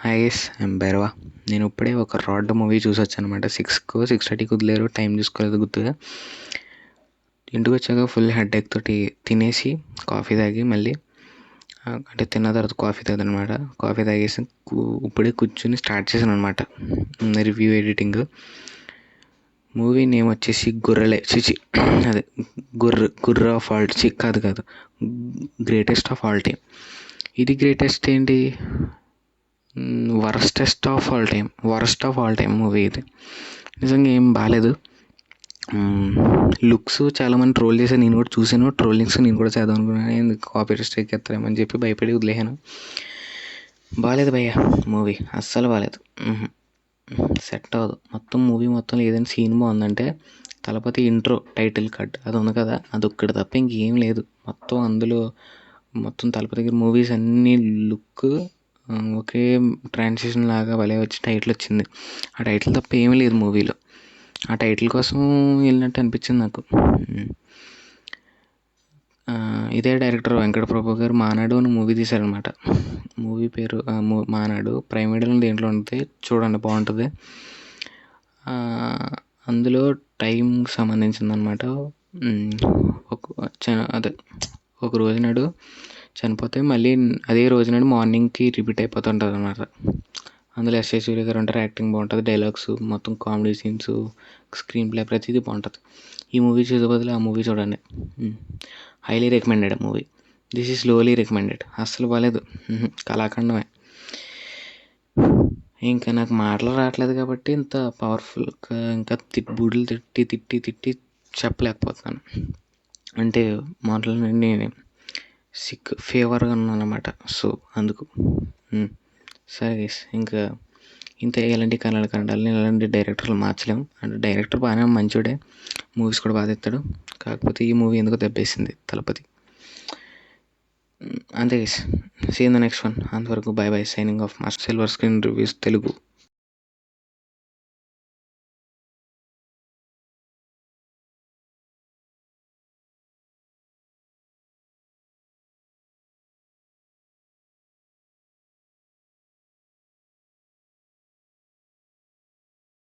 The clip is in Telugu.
Hi guys, I'm Bhairava. నేను ఇప్పుడే ఒక రాడ్ మూవీ చూసొచ్చానమాట. 6:30కి వదిలేరు, టైం చూసుకోలేదు గుర్తుగా. ఇంటికి వచ్చాక ఫుల్ హెడేక్ తోటి తినేసి కాఫీ తాగి మళ్ళీ అంటే తిన్న తర్వాత కాఫీ తాగనమాట. కాఫీ తాగేసి ఇప్పుడే కూర్చొని స్టార్ట్ చేశాను అనమాట రివ్యూ ఎడిటింగ్. మూవీ నేమ్ వచ్చేసి అదే గుర్ర ఆఫ్ ఆల్ కాదు గ్రేటెస్ట్ ఆఫ్ ఆల్ టైమ్. ఇది గ్రేటెస్ట్ ఏంటి, worst of all time movie ఇది. నిజంగా ఏం బాగాలేదు. లుక్స్ చాలామంది ట్రోల్ చేశారు, నేను కూడా చూసాను. ట్రోలింగ్స్ నేను కూడా చేద్దాం అనుకున్నాను, కాపీ స్ట్రైక్ ఎత్తారేమని చెప్పి భయపడి వదిలేసాను. బాగాలేదు భయ్య, మూవీ అస్సలు బాగాలేదు. సెట్ అవ్వదు. మూవీ మొత్తం ఏదైనా సీన్ బాగుందంటే తలపతి ఇంట్రో టైటిల్ కార్డ్ అది ఉంది కదా, అది ఒక్కటి తప్ప ఇంకేం లేదు. అందులో తలపతి దగ్గర మూవీస్ అన్నీ లుక్ ఒకే ట్రాన్సిషన్ లాగా భలే వచ్చి టైటిల్ వచ్చింది. ఆ టైటిల్ తప్ప ఏమీ లేదు మూవీలో. ఆ టైటిల్ కోసం వెళ్ళినట్టు అనిపించింది నాకు. ఇదే డైరెక్టర్ వెంకట ప్రభు గారు మానాడు అని మూవీ తీశారనమాట. మూవీ పేరు మానాడు. ప్రైమ్ వీడియోలో దేంట్లో ఉంటుంది చూడండి, బాగుంటుంది. అందులో టైంకి సంబంధించింది అనమాట. అదే ఒక రోజు నాడు చనిపోతే మళ్ళీ అదే రోజు నాడు మార్నింగ్కి రిపీట్ అయిపోతుంటుంది అనమాట. అందులో ఎస్ఏ సూర్య గారు ఉంటారు, యాక్టింగ్ బాగుంటుంది, డైలాగ్స్ మొత్తం కామెడీ సీన్స్, స్క్రీన్ ప్లే ప్రతిదీ బాగుంటుంది. ఈ మూవీ చూసే బదులు ఆ మూవీ చూడండి. Highly recommended movie. This is lowly recommended. అస్సలు బాగాలేదు, కళాఖండమే. ఇంకా నాకు మాటలు రావట్లేదు కాబట్టి ఇంత పవర్ఫుల్గా ఇంకా బూడులు తిట్టి చెప్పలేకపోతున్నాను. అంటే మాటలన్నీ ఫేవర్గా ఉన్నాను అనమాట. సో అందుకు సరే గైస్, ఇంకా ఇంత ఎలాంటి కన్నడాలని ఎలాంటి డైరెక్టర్లు మార్చలేము. అంటే డైరెక్టర్ బాగానే మంచోడే, మూవీస్ కూడా బాగా తెస్తాడు. కాకపోతే ఈ మూవీ ఎందుకో దెబ్బేసింది తలపతి. అంతే guys, see in the next one. అంతవరకు బై బై, సైనింగ్ ఆఫ్ మా సిల్వర్ స్క్రీన్ రివ్యూస్ తెలుగు.